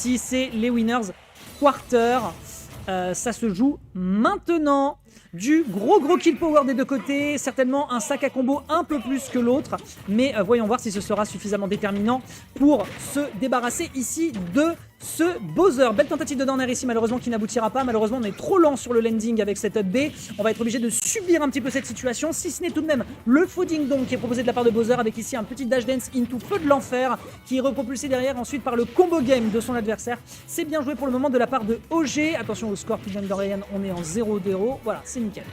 Si c'est les winners quarter, ça se joue maintenant. Du gros kill power des deux côtés, certainement un sac à combo un peu plus que l'autre, mais voyons voir si ce sera suffisamment déterminant pour se débarrasser ici de ce Bowser. Belle tentative de down air ici malheureusement qui n'aboutira pas, malheureusement on est trop lent sur le landing avec cette up B, on va être obligé de subir un petit peu cette situation, si ce n'est tout de même le faux ding dong qui est proposé de la part de Bowser avec ici un petit dash dance into feu de l'enfer qui est repropulsé derrière ensuite par le combo game de son adversaire. C'est bien joué pour le moment de la part de OG, attention au score qui vient de Ryan, on est en 0-0, voilà c'est nickel.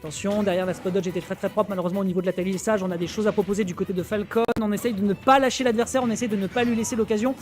Attention, derrière la spot dodge était très propre, malheureusement au niveau de l'atterrissage on a des choses à proposer du côté de Falcon, on essaye de ne pas lâcher l'adversaire, on essaye de ne pas lui laisser l'occasion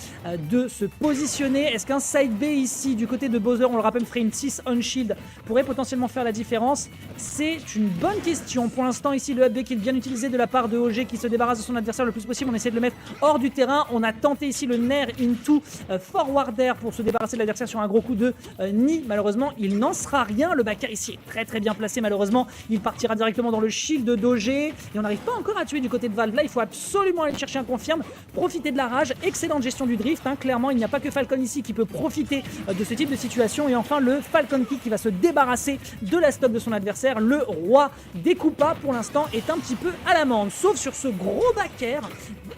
de se positionner. Est-ce qu'un side B ici du côté de Bowser, on le rappelle frame 6 on shield, pourrait potentiellement faire la différence? C'est une bonne question. Pour l'instant ici le up B qui est bien utilisé de la part de OG qui se débarrasse de son adversaire le plus possible, on essaie de le mettre hors du terrain, on a tenté ici le nair into forward air pour se débarrasser de l'adversaire sur un gros coup de nid, malheureusement il n'en sera rien, le backer ici est très bien placé malheureusement. Il partira directement dans le shield d'OG et on n'arrive pas encore à tuer du côté de Valve. Là, il faut absolument aller chercher un confirme, profiter de la rage, excellente gestion du drift. Clairement, il n'y a pas que Falcon ici qui peut profiter de ce type de situation. Et enfin, le Falcon Kick qui va se débarrasser de la stop de son adversaire. Le roi des Koopas, pour l'instant, est un petit peu à l'amende. Sauf sur ce gros backer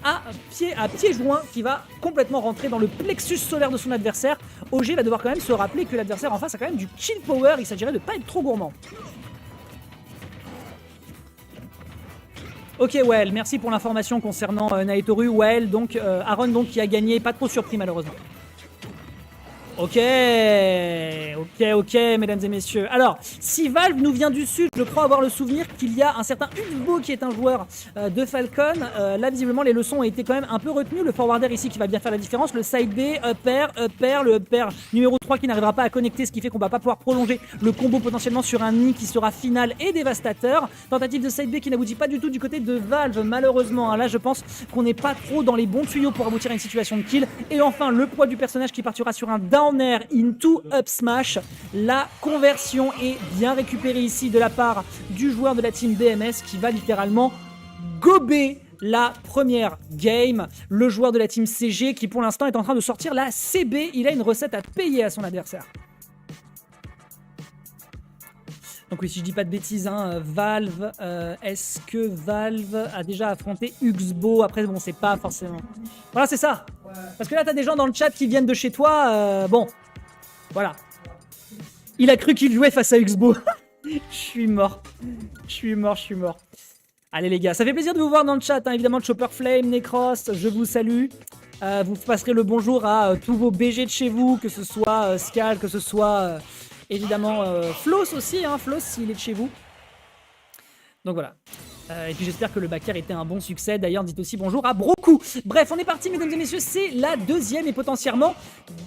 à pied joint qui va complètement rentrer dans le plexus solaire de son adversaire. OG va devoir quand même se rappeler que l'adversaire en face a quand même du kill power. Il s'agirait de ne pas être trop gourmand. Ok Well, merci pour l'information concernant Naetoru. Well, donc Aaron donc, qui a gagné, pas trop surpris malheureusement. Ok, mesdames et messieurs. Alors, si Valve nous vient du sud, je crois avoir le souvenir qu'il y a un certain Uxbo qui est un joueur de Falcon. Là, visiblement, les leçons ont été quand même un peu retenues. Le forwarder ici qui va bien faire la différence. Le side B, up air, le up air numéro 3 qui n'arrivera pas à connecter, ce qui fait qu'on va pas pouvoir prolonger le combo potentiellement sur un nid qui sera final et dévastateur. Tentative de side B qui n'aboutit pas du tout du côté de Valve, malheureusement. Là, je pense qu'on n'est pas trop dans les bons tuyaux pour aboutir à une situation de kill. Et enfin, le poids du personnage qui partira sur un down air into up smash. La conversion est bien récupérée ici de la part du joueur de la team BMS qui va littéralement gober la première game. Le joueur de la team CG qui pour l'instant est en train de sortir la CB. Il a une recette à payer à son adversaire. Donc oui, si je dis pas de bêtises, Valve, est-ce que Valve a déjà affronté Uxbo? Après, bon, c'est pas forcément... Voilà, c'est ça. Parce que là, t'as des gens dans le chat qui viennent de chez toi, bon, voilà. Il a cru qu'il jouait face à Uxbo. Je suis mort. Allez les gars, ça fait plaisir de vous voir dans le chat, évidemment, Chopper Flame, Necros, je vous salue. Vous passerez le bonjour à tous vos BG de chez vous, que ce soit Scal, que ce soit... évidemment, Floss aussi, Floss s'il est de chez vous. Donc voilà. Et puis j'espère que le backer était un bon succès. D'ailleurs, dites aussi bonjour à Broku. Bref, on est parti, mesdames et messieurs. C'est la deuxième et potentiellement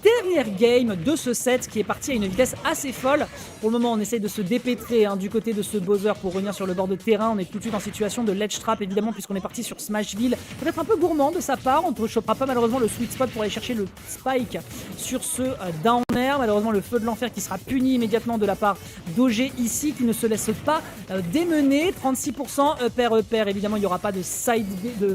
dernière game de ce set qui est parti à une vitesse assez folle. Pour le moment, on essaye de se dépêtrer du côté de ce Bowser pour revenir sur le bord de terrain. On est tout de suite en situation de ledge trap, évidemment, puisqu'on est parti sur Smashville. Peut-être un peu gourmand de sa part. On ne chopera pas malheureusement le sweet spot pour aller chercher le spike sur ce down air. Malheureusement, le feu de l'enfer qui sera puni immédiatement de la part d'OG ici, qui ne se laisse pas démener. 36%. Upper, évidemment, il n'y aura pas de side de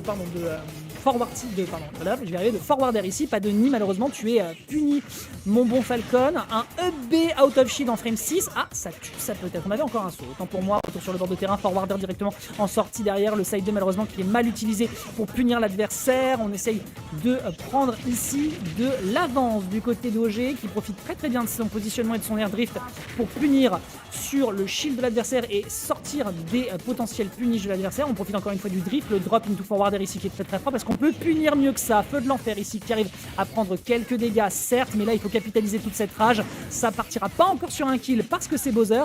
forward air ici, pas de nid, malheureusement, tu es puni, mon bon Falcon. Un up B out of shield en frame 6, ça tue, ça peut-être, on avait encore un saut, autant pour moi, retour sur le bord de terrain, forward air directement en sortie derrière, le side 2 malheureusement qui est mal utilisé pour punir l'adversaire. On essaye de prendre ici de l'avance du côté d'OG qui profite très bien de son positionnement et de son air drift pour punir sur le shield de l'adversaire et sortir des potentiels punis de l'adversaire. On profite encore une fois du drift, le drop into forward air ici qui est très fort parce qu'on peut punir mieux que ça. Feu de l'enfer ici qui arrive à prendre quelques dégâts, certes, mais là il faut capitaliser toute cette rage. Ça partira pas encore sur un kill parce que c'est Bowser,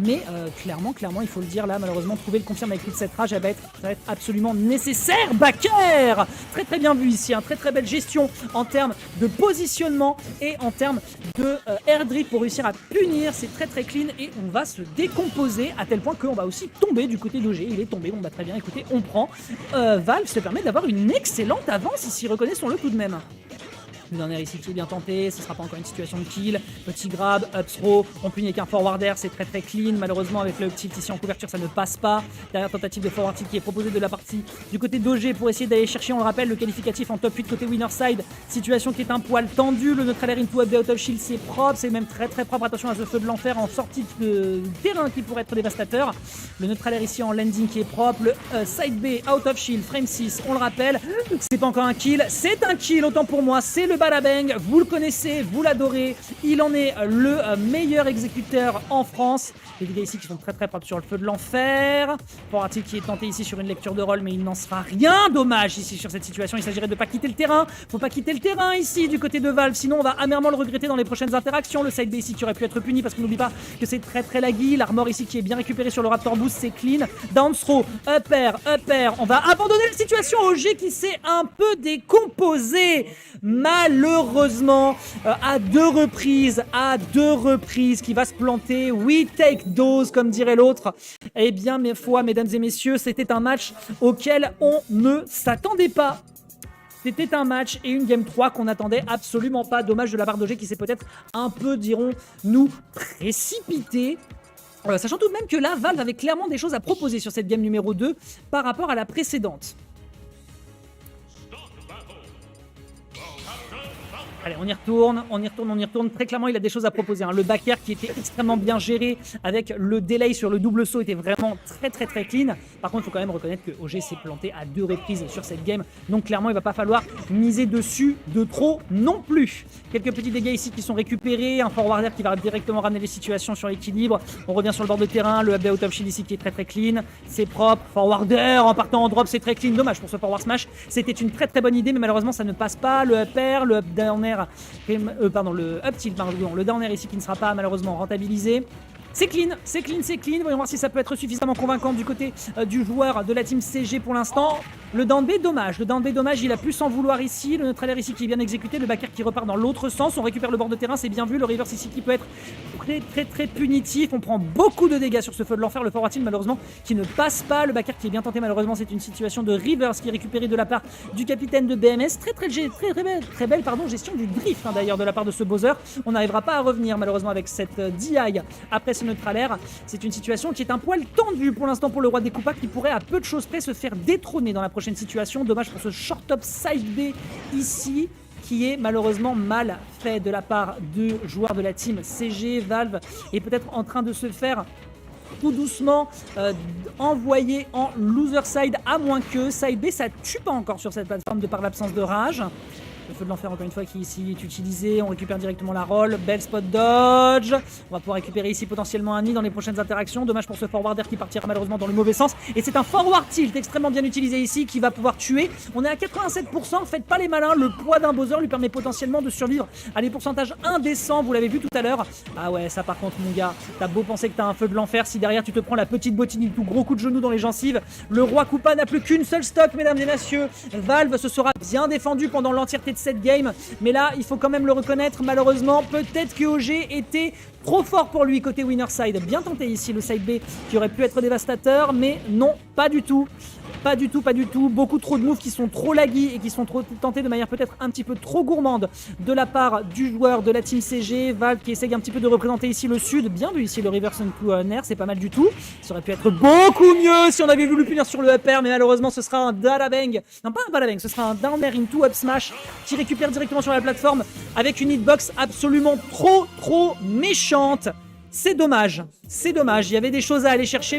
mais clairement, il faut le dire là, malheureusement, trouver le confirme avec toute cette rage, ça va être absolument nécessaire. Backer, très bien vu ici, très belle gestion en termes de positionnement et en termes de air drift pour réussir à punir. C'est très clean et on va se décomposer à tel point qu'on va aussi tomber du côté d'OG. Il est tombé, bon bah très bien, écoutez, on prend. Valve se permet d'avoir une excellente avance ici, reconnaissons-le tout de même. Le dernier ici qui est bien tenté, ce sera pas encore une situation de kill. Petit grab, up throw, on punit avec un forwarder, c'est très très clean. Malheureusement avec le tilt ici en couverture ça ne passe pas. Derrière tentative de forward tilt qui est proposée de la partie du côté d'OG pour essayer d'aller chercher, on le rappelle, le qualificatif en top 8 côté winner side. Situation qui est un poil tendue, le neutral air into up out of shield c'est propre, c'est même très très propre. Attention à ce feu de l'enfer en sortie de terrain qui pourrait être dévastateur. Le neutral air ici en landing qui est propre, le side B out of shield, frame 6, on le rappelle. C'est pas encore un kill, c'est un kill autant pour moi, c'est le Balabang, vous le connaissez, vous l'adorez, il en est le meilleur exécuteur en France. Les dégâts ici qui sont très très propres sur le feu de l'enfer. Forwarty qui est tenté ici sur une lecture de rôle mais il n'en sera rien. Dommage ici sur cette situation, il s'agirait de ne pas quitter le terrain. Faut pas quitter le terrain ici du côté de Valve, sinon on va amèrement le regretter dans les prochaines interactions. Le side B ici qui aurait pu être puni parce qu'on n'oublie pas que c'est très très laggy. L'armor ici qui est bien récupéré sur le Raptor Boost, c'est clean. Down throw, up air. On va abandonner la situation. OG qui s'est un peu décomposé malheureusement à deux reprises qui va se planter. We take those comme dirait l'autre. Eh bien mes foi mesdames et messieurs, c'était un match auquel on ne s'attendait pas. C'était un match et une Game 3 qu'on n'attendait absolument pas. Dommage de la part d'OG qui s'est peut-être un peu, dirons-nous, précipité. Sachant tout de même que là, Valve avait clairement des choses à proposer sur cette game numéro 2 par rapport à la précédente. Allez, on y retourne. Très clairement, il a des choses à proposer. Le back air qui était extrêmement bien géré avec le delay sur le double saut était vraiment très très très clean. Par contre, il faut quand même reconnaître que OG s'est planté à 2 reprises sur cette game. Donc clairement, il va pas falloir miser dessus de trop non plus. Quelques petits dégâts ici qui sont récupérés. Un forwarder qui va directement ramener les situations sur l'équilibre. On revient sur le bord de terrain. Le up out of shield ici qui est très très clean. C'est propre. Forwarder en partant en drop, c'est très clean. Dommage pour ce forward smash. C'était une très très bonne idée, mais malheureusement, ça ne passe pas. Le up air, le up down air. Le up tilt, le down air ici qui ne sera pas malheureusement rentabilisé. C'est clean. Voyons voir si ça peut être suffisamment convaincant du côté du joueur de la team CG pour l'instant. Le down B, dommage. Il a pu s'en vouloir ici. Le neutral air ici qui est bien exécuté. Le back air qui repart dans l'autre sens. On récupère le bord de terrain, c'est bien vu. Le reverse ici qui peut être très punitif. On prend beaucoup de dégâts sur ce feu de l'enfer. Le forward tilt malheureusement qui ne passe pas. Le back air qui est bien tenté malheureusement. C'est une situation de reverse qui est récupérée de la part du capitaine de BMS. Très belle gestion du drift d'ailleurs de la part de ce Bowser. On n'arrivera pas à revenir malheureusement avec cette DI après ce neutral air. C'est une situation qui est un poil tendue pour l'instant pour le roi des Koopas qui pourrait à peu de choses près se faire détrôner dans la prochaine situation. Dommage pour ce short top side B ici qui est malheureusement mal fait de la part de joueurs de la team CG. Valve est peut-être en train de se faire tout doucement envoyer en loser side, à moins que side B ça tue pas encore sur cette plateforme de par l'absence de rage. Le feu de l'enfer encore une fois qui ici est utilisé, on récupère directement la roll, belle spot dodge, on va pouvoir récupérer ici potentiellement un nid dans les prochaines interactions. Dommage pour ce forwarder qui partira malheureusement dans le mauvais sens, et c'est un forward tilt extrêmement bien utilisé ici qui va pouvoir tuer. On est à 87%, faites pas les malins, le poids d'un Bowser lui permet potentiellement de survivre à des pourcentages indécents, vous l'avez vu tout à l'heure. Ah ouais, ça par contre mon gars, t'as beau penser que t'as un feu de l'enfer, si derrière tu te prends la petite bottine, tout gros coup de genou dans les gencives, le roi Koopa n'a plus qu'une seule stock mesdames et messieurs. Valve se sera bien défendu pendant l'entièreté de cette game, mais là il faut quand même le reconnaître, malheureusement peut-être que OG était trop fort pour lui côté winner side. Bien tenté ici le side B qui aurait pu être dévastateur, mais non, pas du tout. Beaucoup trop de moves qui sont trop laggy et qui sont trop tentés de manière peut-être un petit peu trop gourmande de la part du joueur de la team CG. Valve qui essaye un petit peu de représenter ici le sud. Bien vu ici le reverse into air, c'est pas mal du tout. Ça aurait pu être beaucoup mieux si on avait voulu punir sur le up air, mais malheureusement ce sera un Balabang. Non, pas un Balabang, ce sera un down air into up smash qui récupère directement sur la plateforme avec une hitbox absolument trop méchante. C'est dommage. Il y avait des choses à aller chercher, mais